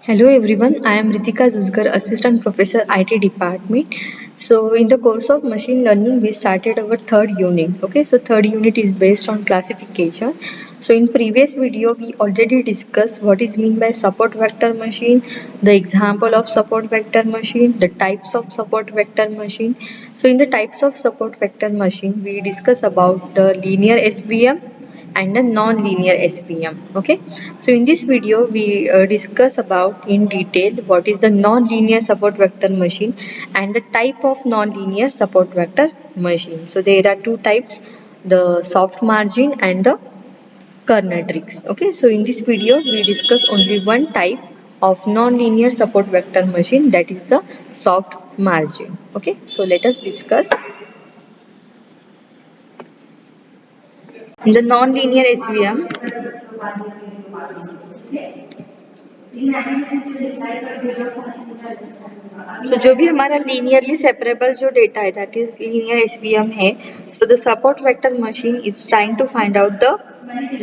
Hello everyone, I am Ritika Zuzgar, Assistant Professor IT Department. So in the course of machine learning, we started our third unit. Okay, so third unit is based on classification. So in previous video, we already discussed what is mean by support vector machine, the example of support vector machine, the types of support vector machine. So in the types of support vector machine, we discuss about the linear SVM and a non-linear SVM. Okay, so in this video we discuss about in detail what is the non-linear support vector machine and the type of non-linear support vector machine. So there are two types, the soft margin and the kernel tricks. Okay, so in this video we discuss only one type of non-linear support vector machine, that is the soft margin. Okay, so let us discuss the non-linear SVM. So जो भी हमारा linearly separable जो data है, that is linear SVM है, so the support vector machine is trying to find out the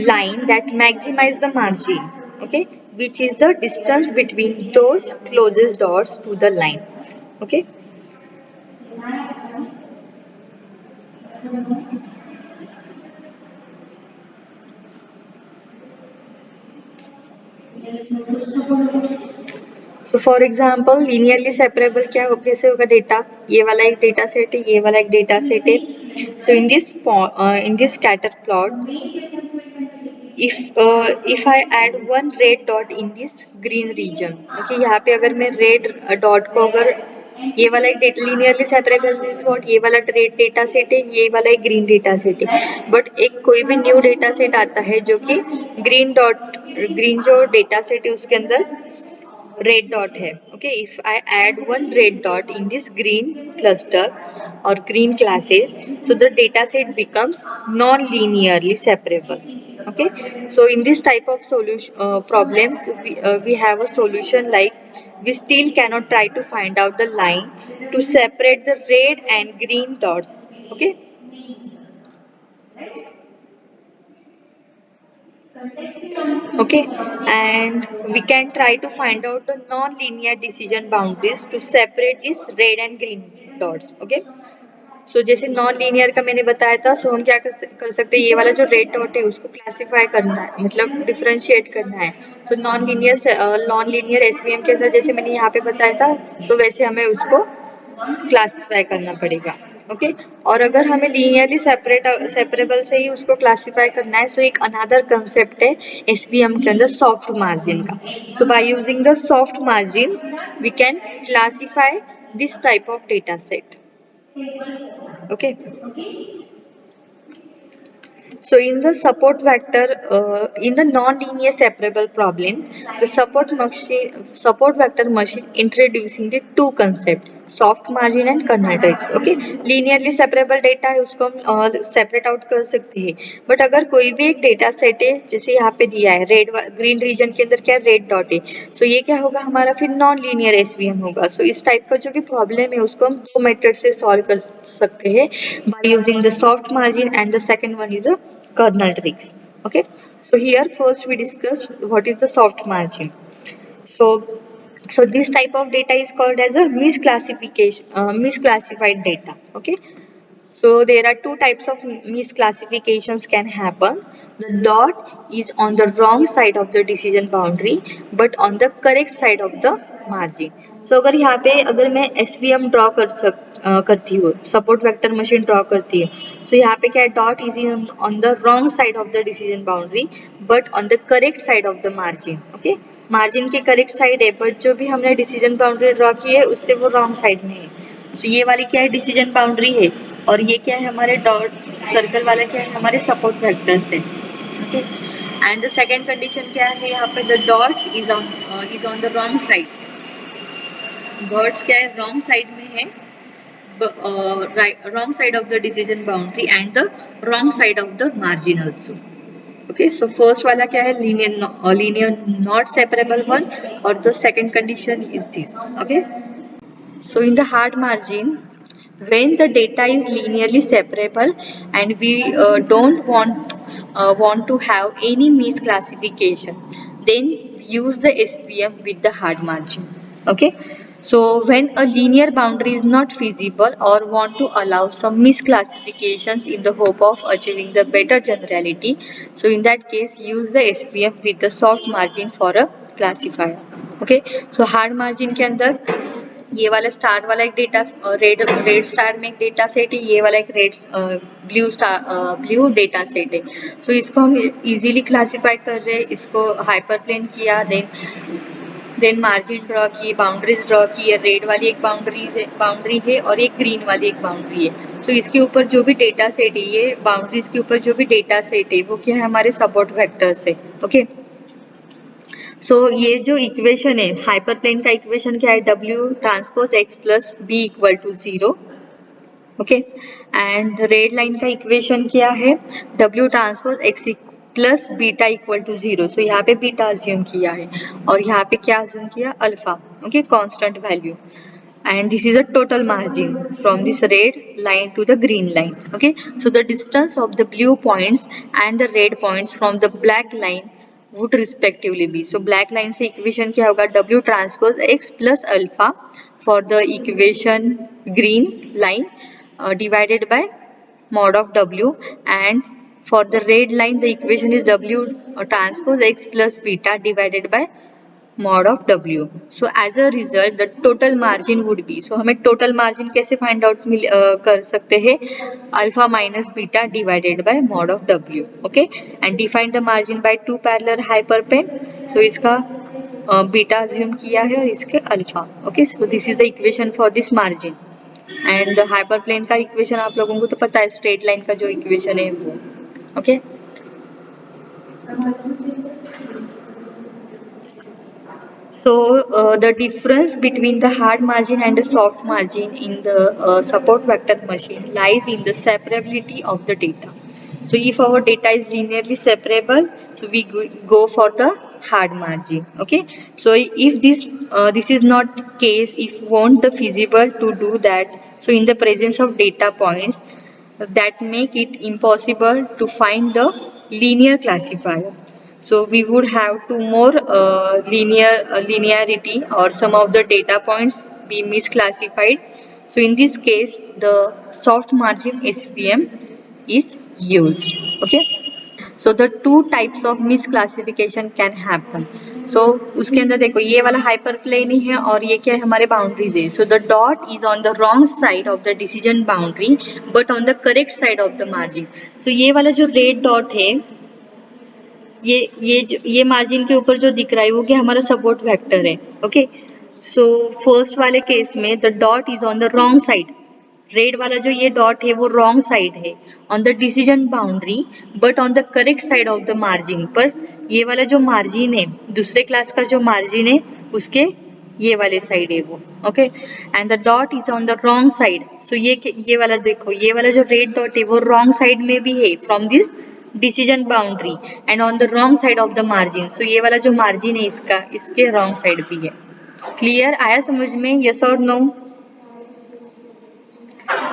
line that maximize the margin, okay, which is the distance between those closest dots to the line. Okay, so for example linearly separable क्या हो, कैसे होगा data, ये वाला एक data set है, ये वाला एक डेटा सेट है. So in this scatter plot, if I add one red dot in this green region, okay, यहाँ पे अगर मैं red dot को अगर ये वाला एक linearly separable means what, ये वाला red data set है, ये वाला एक green data set है, but एक कोई भी new data set आता है जो कि green जो data set है उसके अंदर red dot है. Okay, if I add one red dot in this green cluster or green classes, so the data set becomes non-linearly separable. Okay, so in this type of solution problems, we have a solution like we still cannot try to find out the line to separate the red and green dots. Okay, okay, and we can try to find out the non-linear decision boundaries to separate this red and green dots. Okay, सो जैसे non linear का मैंने बताया था, सो हम क्या कर सकते हैं, ये वाला जो रेड डॉट है उसको क्लासिफाई करना है, मतलब डिफरेंशिएट करना है. सो नॉन लीनियर एसवीएम के अंदर जैसे मैंने यहाँ पे बताया था, सो वैसे हमें उसको क्लासिफाई करना पड़ेगा. ओके, और अगर हमें लीनियरली सेपरेबल से ही उसको क्लासिफाई करना है, सो एक अनदर कंसेप्ट है एसवीएम के अंदर सॉफ्ट मार्जिन का. So by using the soft margin we can classify this type of data set. Okay, so in the in the non-linear separable problem, the support vector machine introducing the two concept, soft margin and kernel tricks. Okay, linearly separable data है उसको हम separate out कर सकते हैं. But अगर कोई भी एक data set है, जैसे यहाँ पे दिया है red green region के अंदर क्या red dot है, so ये क्या होगा हमारा फिर non-linear SVM होगा. So इस type का जो भी problem है उसको हम दो method से solve कर सकते हैं by using the soft margin, and the second one is a kernel tricks. Okay, so here first we discuss what is the soft margin. So this type of data is called as a misclassified data. Okay, so there are two types of misclassifications can happen. The dot is on the wrong side of the decision boundary but on the correct side of the margin. So अगर यहाँ पे अगर मैं SVM draw करती हूँ, support vector machine draw करती है, so यहाँ पे क्या है, dot is on the wrong side of the decision boundary but on the correct side of the margin. Okay, margin के करेक्ट साइड है बट जो भी हमने डिसीजन बाउंड्री ड्रॉ की है उससे वो रॉन्ग साइड में है. तो ये वाली क्या है, डिसीजन बाउंड्री है, और ये क्या है हमारे डॉट सर्कल वाला क्या है, हमारे सपोर्ट वेक्टर्स है. Okay, and the second condition क्या है, यहाँ पे the dots is on the wrong side. Dots क्या है, रॉन्ग साइड में है, wrong side of the decision boundary and the wrong side of the margin also. Okay, so first वाला क्या है, linear not separable one, और the second condition is this. Okay, so in the hard margin, when the data is linearly separable and we don't want to have any misclassification, then use the SVM with the hard margin. Okay, so when a linear boundary is not feasible or want to allow some misclassifications in the hope of achieving the better generality, so in that case use the SVM with the soft margin for a classifier. Okay, so hard margin के अंदर ये वाला star वाला एक data red red star में एक data set है, ये वाला एक red blue star blue data set है. सो इसको हम इजीली क्लासिफाई कर रहे हैं, इसको हाइपर प्लेन किया, देन मार्जिन ड्रॉ की, बाउंड्रीज ड्रॉ की. रेड वाली एक बाउंड्री है और एक ग्रीन वाली एक बाउंड्री है. सो इसके ऊपर जो भी डेटा सेट है, ये बाउंड्रीज के ऊपर जो भी डेटा सेट है वो क्या है, हमारे सपोर्ट वेक्टर्स है. ओके, सो ये जो इक्वेशन है हाइपर प्लेन का इक्वेशन क्या है, W transpose X plus B equal to 0. Okay, and red line का इक्वेशन क्या है, W transpose X plus beta equal to 0. So यहाँ पे बीटा अज्यूम किया है और यहाँ पे क्या अज्यूम किया, alpha. Okay, constant value. And this is a total margin from this red line to the green line. Okay, so the distance of the blue points and the red points from the black line would respectively be. So black line से equation क्या होगा, W transpose X plus alpha for the equation green line divided by mod of W, and for the red line the equation is W transpose X plus beta divided by mod of W. So as a result the total margin would be, so हमें total margin कैसे find out कर सकते हैं, alpha minus beta divided by mod of W. Okay, and define the margin by two parallel hyperplane. So इसका beta assume किया है और इसके alpha. Okay, so this is the equation for this margin. and the hyperplane का equation आप लोगों को तो पता है, straight line का जो equation है वो. Okay, so the difference between the hard margin and the soft margin in the support vector machine lies in the separability of the data. So if our data is linearly separable, so we go for the hard margin. Okay, so if this is not case, if won't the feasible to do that, so in the presence of data points that make it impossible to find the linear classifier. So we would have to more linearity or some of the data points be misclassified. So in this case the soft margin SVM is used. Okay, so the two types of misclassification can happen. So उसके अंदर देखो ये वाला hyper plane ही है और ये क्या है, हमारे बाउंड्रीज है. So the dot is on the wrong side of the decision boundary but on the correct side of the margin. So ये वाला जो रेड डॉट है, ये मार्जिन के ऊपर जो दिख रहा है वो क्या हमारा सपोर्ट वेक्टर है. ओके, सो फर्स्ट वाले केस में the dot is on the wrong side. Red वाला जो ये डॉट है वो रॉन्ग साइड है on the decision boundary but on the correct side of the margin. पर ये वाला जो मार्जिन है, दूसरे क्लास का जो मार्जिन है उसके ये वाले साइड है वो. Okay, and the dot is on the wrong side. So ये वाला देखो, ये वाला जो रेड डॉट है वो रॉन्ग साइड में भी है from this decision boundary and on the wrong side of the margin. So ये वाला जो मार्जिन है इसका, इसके रॉन्ग साइड भी है. क्लियर आया समझ में, यस और नो?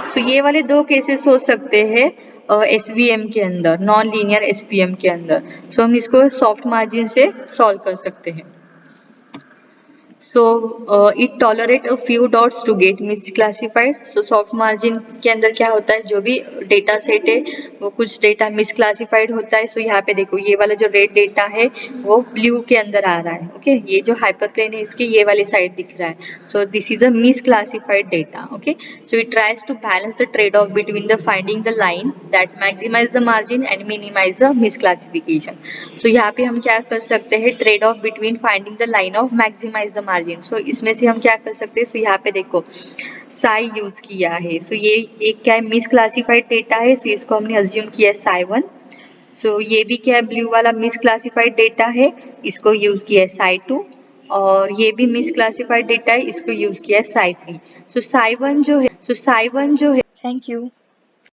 सो ये वाले दो केसेस हो सकते हैं SVM के अंदर, नॉन लीनियर SVM के अंदर. सो हम इसको सॉफ्ट मार्जिन से सॉल्व कर सकते हैं. So it tolerate a few dots to get misclassified. So soft margin के अंदर क्या होता है, जो भी डेटा सेट है वो कुछ डेटा मिसक्लासिफाइड होता है. सो यहाँ पे देखो ये वाला जो रेड डेटा है वो ब्लू के अंदर आ रहा है. ओके, ये जो हाइपर प्लेन है इसके ये वाली साइड दिख रहा है. So this is a misclassified data. Okay, so it tries to balance the trade off between the finding the line that maximize the margin and minimize the misclassification. So यहाँ पे हम क्या कर सकते हैं, trade off between finding the line of maximize the margin. So इसमें से हम क्या कर सकते हैं, सो यहाँ पे देखो साई यूज किया है. सो ये एक क्या है, मिसक्लासिफाइड डेटा है. सो इसको हमने अज्यूम किया है साई 1. सो ये भी क्या है, ब्लू वाला मिसक्लासिफाइड डेटा है, इसको यूज किया है साई 2. और ये भी मिसक्लासिफाइड डेटा है, इसको यूज किया है साई 3. सो साई 1 जो है, थैंक यू.